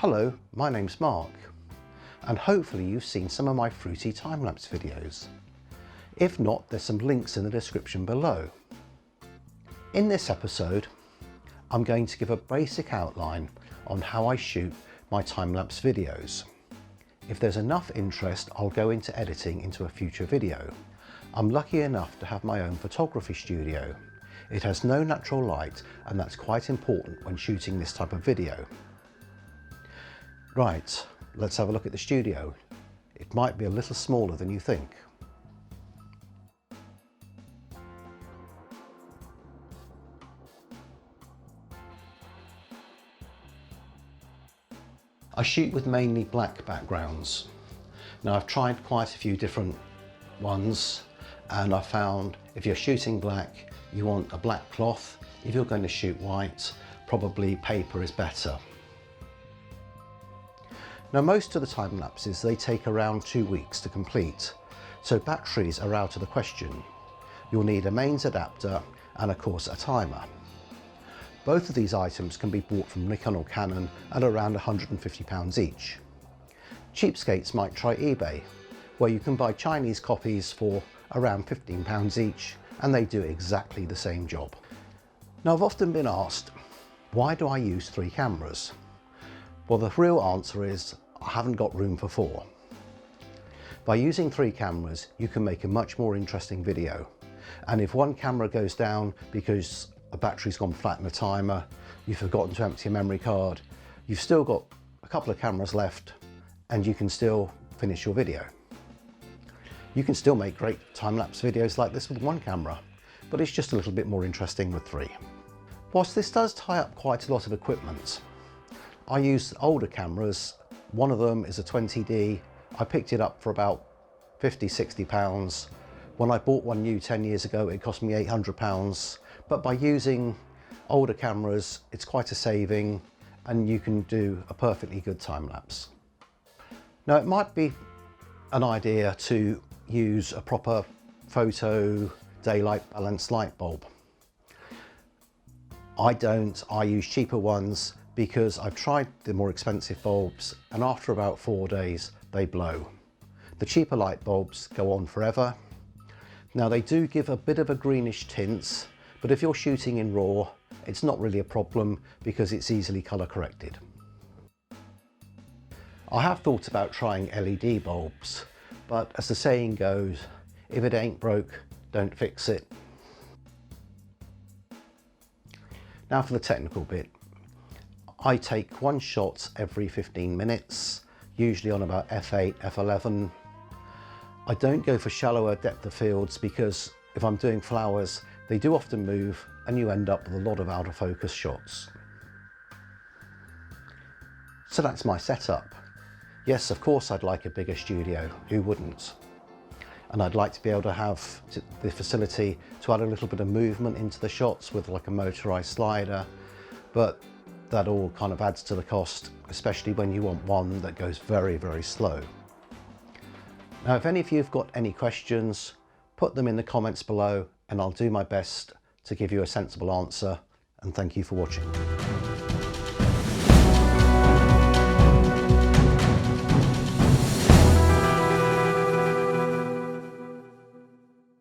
Hello, my name's Mark, and hopefully you've seen some of my fruity time-lapse videos. If not, there's some links in the description below. In this episode, I'm going to give a basic outline on how I shoot my time-lapse videos. If there's enough interest, I'll go into editing into a future video. I'm lucky enough to have my own photography studio. It has no natural light, and that's quite important when shooting this type of video. Right, let's have a look at the studio. It might be a little smaller than you think. I shoot with mainly black backgrounds. Now I've tried quite a few different ones, and I found if you're shooting black, you want a black cloth. If you're going to shoot white, probably paper is better. Now most of the time lapses, they take around 2 weeks to complete, so batteries are out of the question. You'll need a mains adapter and of course a timer. Both of these items can be bought from Nikon or Canon at around £150 each. Cheapskates might try eBay, where you can buy Chinese copies for around £15 each, and they do exactly the same job. Now I've often been asked, why do I use 3 cameras? Well, the real answer is I haven't got room for 4. By using 3 cameras, you can make a much more interesting video. And if one camera goes down because a battery's gone flat in the timer, you've forgotten to empty a memory card, you've still got a couple of cameras left and you can still finish your video. You can still make great time-lapse videos like this with 1 camera, but it's just a little bit more interesting with 3. Whilst this does tie up quite a lot of equipment, I use older cameras. One of them is a 20D. I picked it up for about £50–60. When I bought one new 10 years ago, it cost me £800. But by using older cameras, it's quite a saving and you can do a perfectly good time lapse. Now it might be an idea to use a proper photo daylight balanced light bulb. I don't, I use cheaper ones because I've tried the more expensive bulbs and after about 4 days they blow. The cheaper light bulbs go on forever. Now they do give a bit of a greenish tint, but if you're shooting in RAW, it's not really a problem because it's easily colour corrected. I have thought about trying LED bulbs, but as the saying goes, if it ain't broke, don't fix it. Now for the technical bit. I take 1 shot every 15 minutes, usually on about f8, f11. I don't go for shallower depth of fields because if I'm doing flowers, they do often move and you end up with a lot of out of focus shots. So that's my setup. Yes, of course I'd like a bigger studio, who wouldn't? And I'd like to be able to have the facility to add a little bit of movement into the shots with like a motorized slider, but that all kind of adds to the cost, especially when you want one that goes very, very slow. Now, if any of you have got any questions, put them in the comments below and I'll do my best to give you a sensible answer, and thank you for watching.